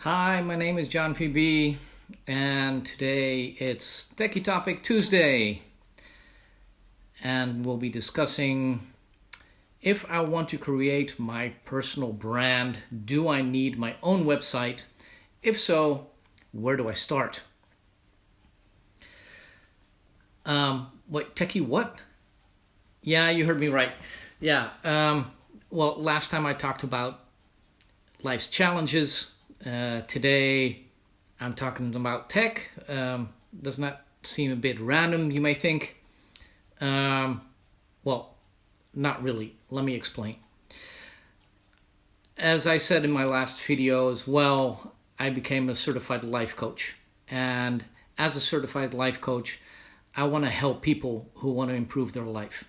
Hi, my name is John VB, and today it's Techie Topic Tuesday, and we'll be discussing if I want to create my personal brand, do I need my own website? If so, where do I start? Wait, Techie what? Yeah, you heard me right. Yeah, well, last time I talked about life's challenges. Today I'm talking about tech. Does that seem a bit random, you may think? Well, not really. Let me explain. As I said in my last video as well, I became a certified life coach. And as a certified life coach, I want to help people who want to improve their life.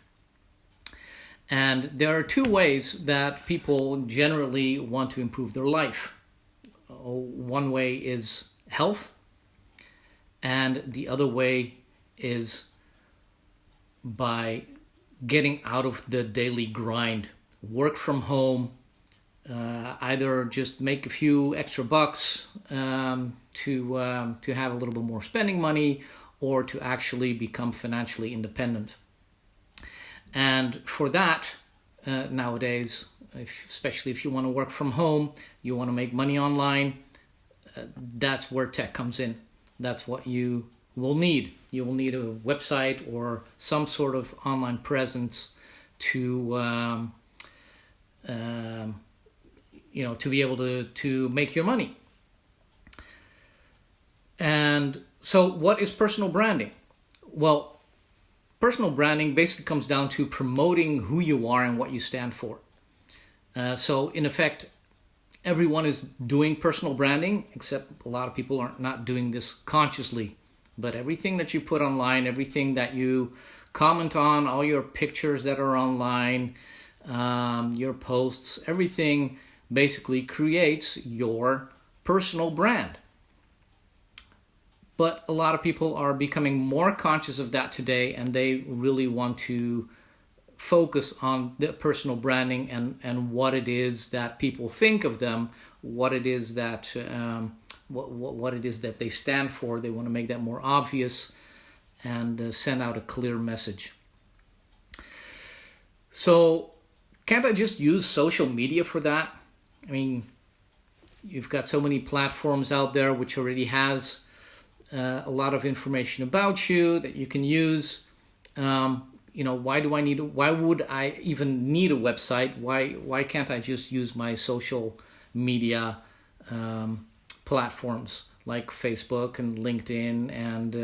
And there are two ways that people generally want to improve their life. One way is health, and the other way is by getting out of the daily grind. Work from home, either just make a few extra bucks to have a little bit more spending money, or to actually become financially independent. And for that, nowadays, especially if you want to work from home, you want to make money online, that's where tech comes in. That's what you will need. You will need a website or some sort of online presence to be able to make your money. And so what is personal branding? Well, personal branding basically comes down to promoting who you are and what you stand for. So in effect, everyone is doing personal branding, except a lot of people are not doing this consciously. But everything that you put online, everything that you comment on, all your pictures that are online, your posts, everything basically creates your personal brand. But a lot of people are becoming more conscious of that today, and they really want to focus on the personal branding and what it is that people think of them, what it is that what it is that they stand for. They want to make that more obvious and send out a clear message. So can't I just use social media for that? I mean, you've got so many platforms out there which already has a lot of information about you that you can use. Why would I even need a website? Why can't I just use my social media platforms like Facebook and LinkedIn and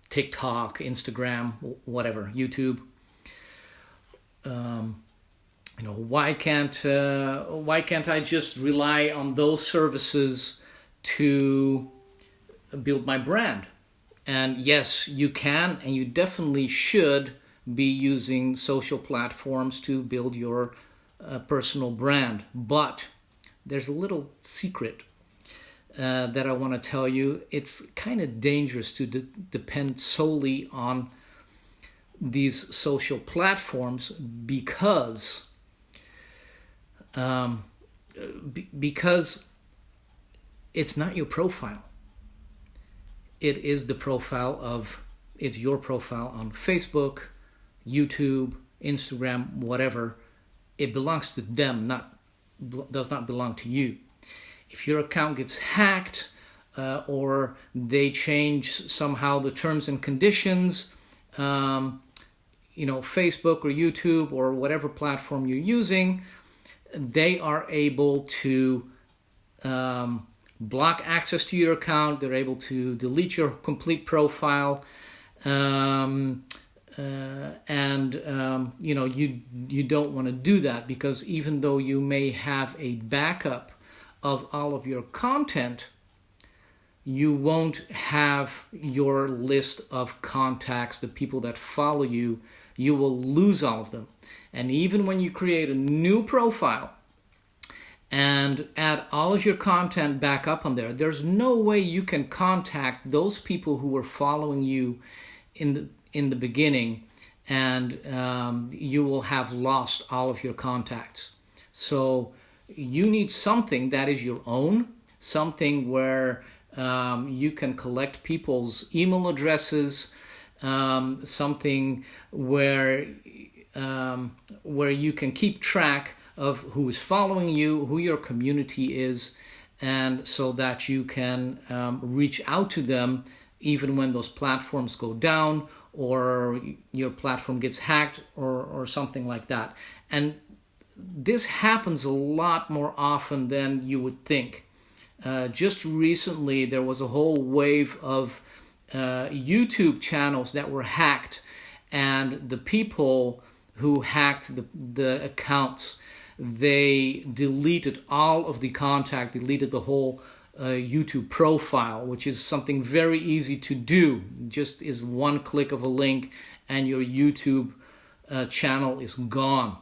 TikTok, Instagram, whatever, YouTube? Why can't I just rely on those services to build my brand? And yes, you can, and you definitely should be using social platforms to build your personal brand. But there's a little secret that I want to tell you. It's kind of dangerous to depend solely on these social platforms because it's not your profile. It's your profile on Facebook, YouTube, Instagram, whatever. It belongs to them, does not belong to you. If your account gets hacked or they change somehow the terms and conditions, Facebook or YouTube or whatever platform you're using, they are able to block access to your account. They're able to delete your complete profile, you don't want to do that, because even though you may have a backup of all of your content, you won't have your list of contacts, the people that follow you. You will lose all of them. And even when you create a new profile and add all of your content back up on there, there's no way you can contact those people who were following you in the beginning, and you will have lost all of your contacts. So you need something that is your own, something where you can collect people's email addresses, something where you can keep track of who is following you, who your community is, and so that you can reach out to them even when those platforms go down or your platform gets hacked or something like that. And this happens a lot more often than you would think. Just recently, there was a whole wave of YouTube channels that were hacked, and the people who hacked the accounts, they deleted all of the contact, deleted the whole YouTube profile, which is something very easy to do. Just is one click of a link and your YouTube channel is gone.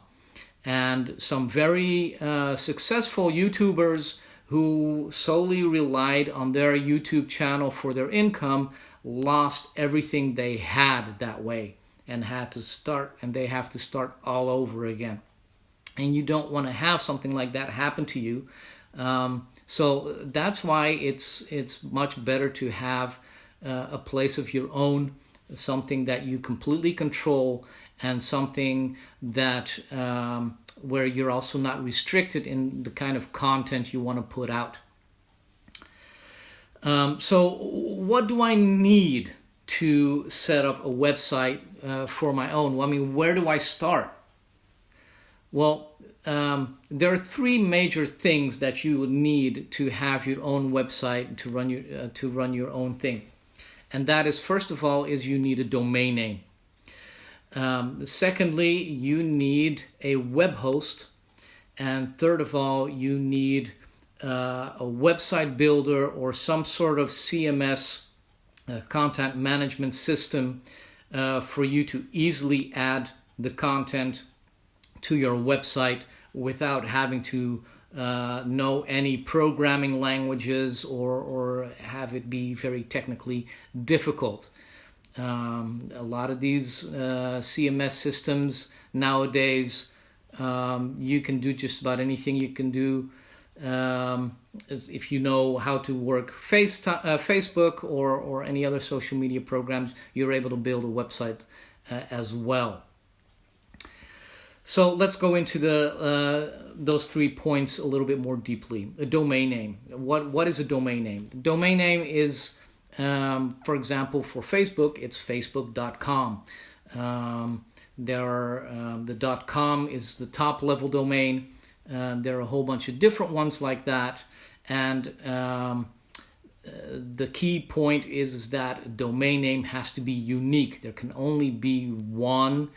And some very successful YouTubers who solely relied on their YouTube channel for their income lost everything they had that way and they have to start all over again. And you don't want to have something like that happen to you. So that's why it's much better to have a place of your own, something that you completely control, and something that where you're also not restricted in the kind of content you want to put out. So what do I need to set up a website for my own? Well, I mean, where do I start? Well, there are three major things that you would need to have your own website to run your own thing, and that is, first of all, is you need a domain name. Secondly, you need a web host, and third of all, you need a website builder or some sort of CMS, content management system, for you to easily add the content to your website without having to know any programming languages or have it be very technically difficult. A lot of these CMS systems nowadays, you can do just about anything you can do. If you know how to work Facebook or any other social media programs, you're able to build a website as well. So let's go into those 3 points a little bit more deeply. A domain name. What is a domain name? The domain name is, for example, for Facebook, it's facebook.com. The .com is the top level domain. There are a whole bunch of different ones like that. And the key point is that a domain name has to be unique. There can only be one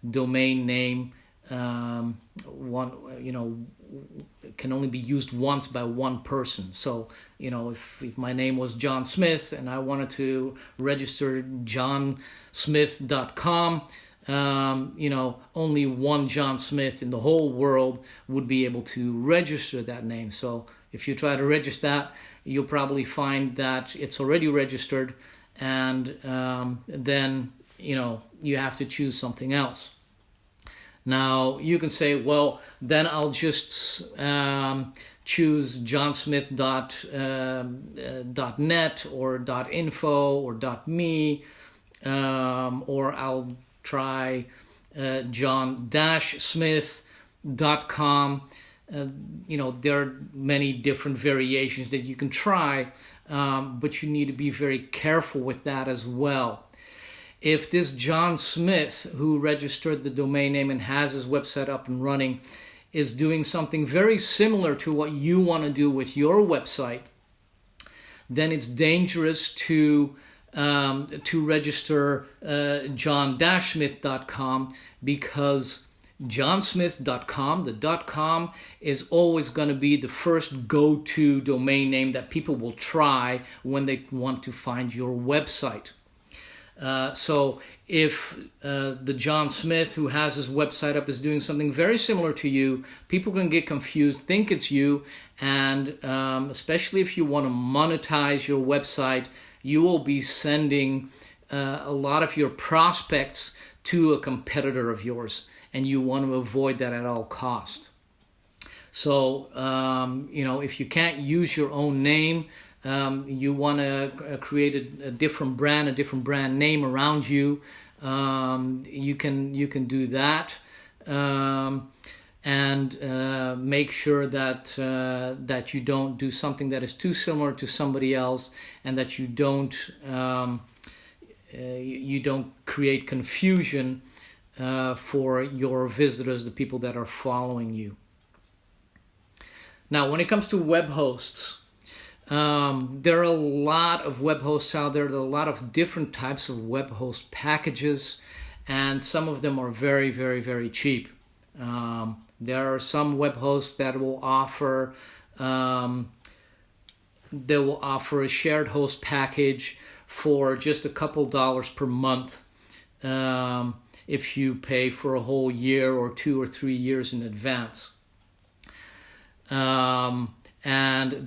domain name. Can only be used once by one person. So, if my name was John Smith and I wanted to register johnsmith.com, only one John Smith in the whole world would be able to register that name. So if you try to register that, you'll probably find that it's already registered, and then you have to choose something else. Now, you can say, well, then I'll just choose johnsmith.net or .info or .me, or I'll try john-smith.com. There are many different variations that you can try, but you need to be very careful with that as well. If this John Smith, who registered the domain name and has his website up and running, is doing something very similar to what you want to do with your website, then it's dangerous to register john-smith.com, because johnsmith.com, the .com, is always going to be the first go-to domain name that people will try when they want to find your website. So if the John Smith who has his website up is doing something very similar to you, people can get confused, think it's you, and especially if you want to monetize your website, you will be sending a lot of your prospects to a competitor of yours, and you want to avoid that at all costs. So, if you can't use your own name, you want to create a different brand name around you. You can do that, and make sure that you don't do something that is too similar to somebody else, and that you don't create confusion for your visitors, the people that are following you. Now, when it comes to web hosts, there are a lot of web hosts out there. There are a lot of different types of web host packages, and some of them are very, very, very cheap. There are some web hosts that will offer a shared host package for just a couple dollars per month, if you pay for a whole year or 2 or 3 years in advance. And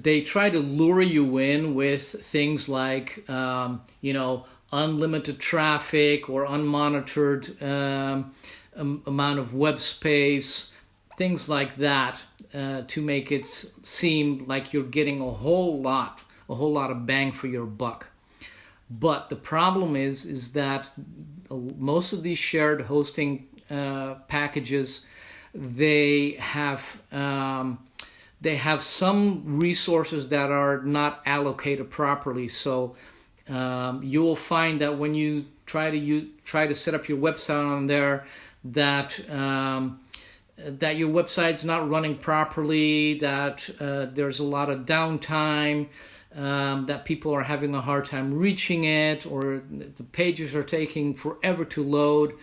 they try to lure you in with things like, unlimited traffic or unmonitored amount of web space, things like that, to make it seem like you're getting a whole lot of bang for your buck. But the problem is that most of these shared hosting packages, they have some resources that are not allocated properly. So you will find that when you try to set up your website on there, that your website's not running properly, that there's a lot of downtime, that people are having a hard time reaching it, or the pages are taking forever to load,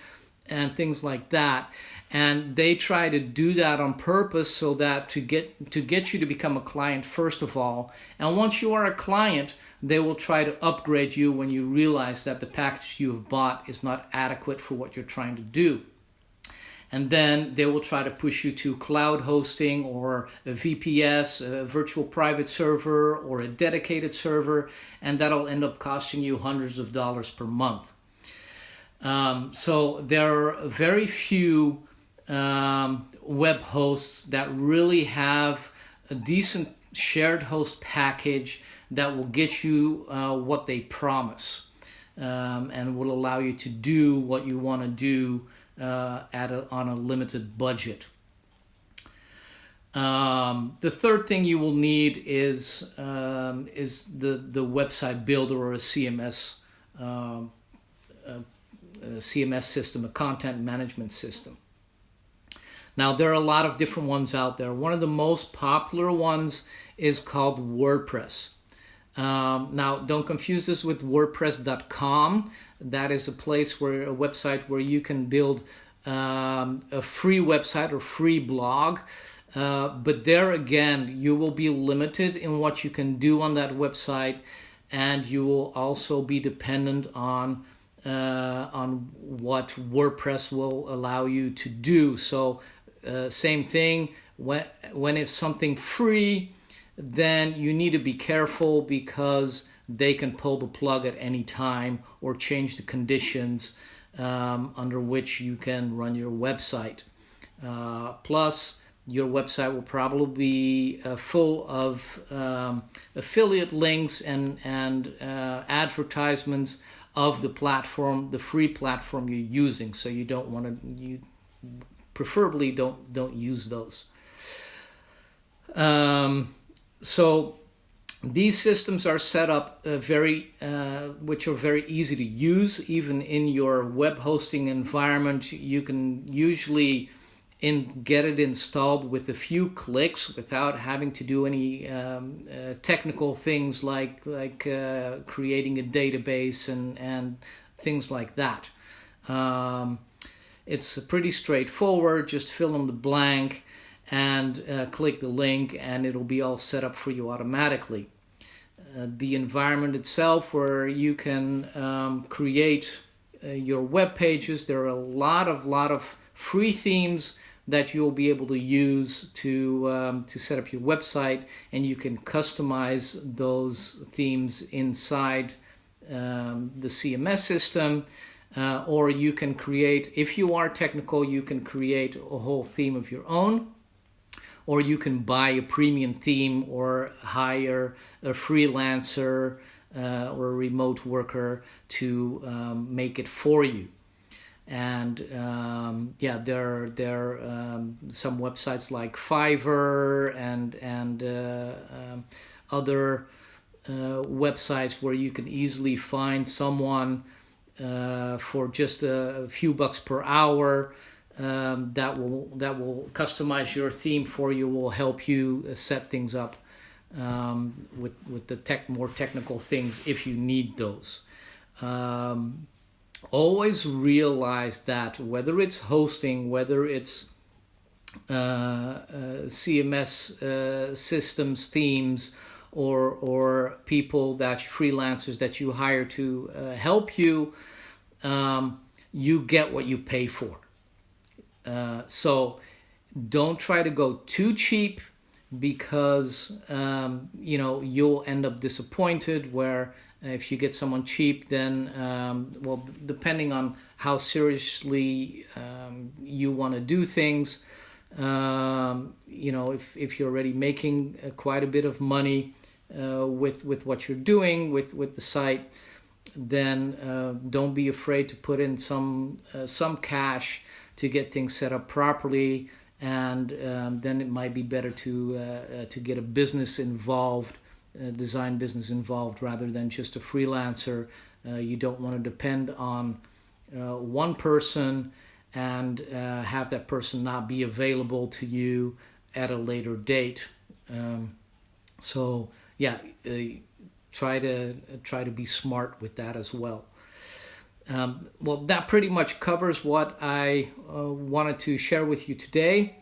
and things like that. And they try to do that on purpose, so that to get you to become a client first of all. And once you are a client, they will try to upgrade you when you realize that the package you have bought is not adequate for what you're trying to do. And then they will try to push you to cloud hosting, or a VPS, a virtual private server, or a dedicated server, and that'll end up costing you hundreds of dollars per month. So there are very few web hosts that really have a decent shared host package that will get you what they promise, and will allow you to do what you want to do on a limited budget. The third thing you will need is the website builder, or a CMS system, a content management system. Now, there are a lot of different ones out there. One of the most popular ones is called WordPress. Now, don't confuse this with WordPress.com. That is a website where you can build a free website or free blog. But there again, you will be limited in what you can do on that website, and you will also be dependent on what WordPress will allow you to do. So same thing, when it's something free, then you need to be careful, because they can pull the plug at any time or change the conditions under which you can run your website. Plus, your website will probably be full of affiliate links and advertisements of the platform, the free platform you're using. So you don't want to, you preferably don't use those. So these systems are set up which are very easy to use. Even in your web hosting environment, you can usually get it installed with a few clicks without having to do any technical things like creating a database and things like that. It's pretty straightforward. Just fill in the blank and click the link, and it'll be all set up for you automatically. The environment itself, where you can create your web pages, there are a lot of free themes that you'll be able to use to set up your website, and you can customize those themes inside the CMS system, or you can create, if you are technical, you can create a whole theme of your own. or you can buy a premium theme or hire a freelancer or a remote worker to make it for you. And there are some websites like Fiverr and other websites where you can easily find someone for just a few bucks per hour that will customize your theme for you, will help you set things up with the more technical things if you need those. Always realize that whether it's hosting, whether it's CMS systems, themes, or people freelancers that you hire to help you, you get what you pay for. So don't try to go too cheap, because you'll end up disappointed. Where if you get someone cheap, then depending on how seriously you want to do things, if you're already making quite a bit of money with what you're doing with the site, then don't be afraid to put in some cash to get things set up properly, and then it might be better to get a business involved, design business involved, rather than just a freelancer. You don't want to depend on one person and have that person not be available to you at a later date. Try to be smart with that as well. That pretty much covers what I wanted to share with you today.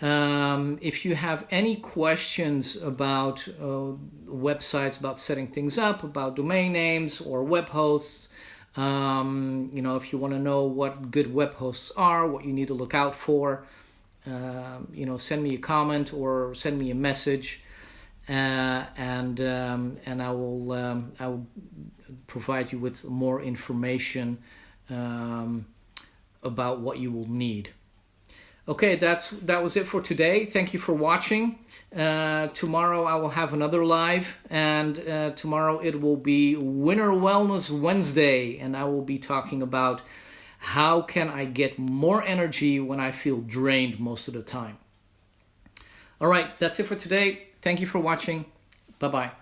If you have any questions about websites, about setting things up, about domain names or web hosts, if you want to know what good web hosts are, what you need to look out for, send me a comment or send me a message, and I will provide you with more information about what you will need. Okay, that was it for today. Thank you for watching. Tomorrow I will have another live, and tomorrow it will be Winter Wellness Wednesday, and I will be talking about how can I get more energy when I feel drained most of the time. All right, that's it for today. Thank you for watching. Bye-bye.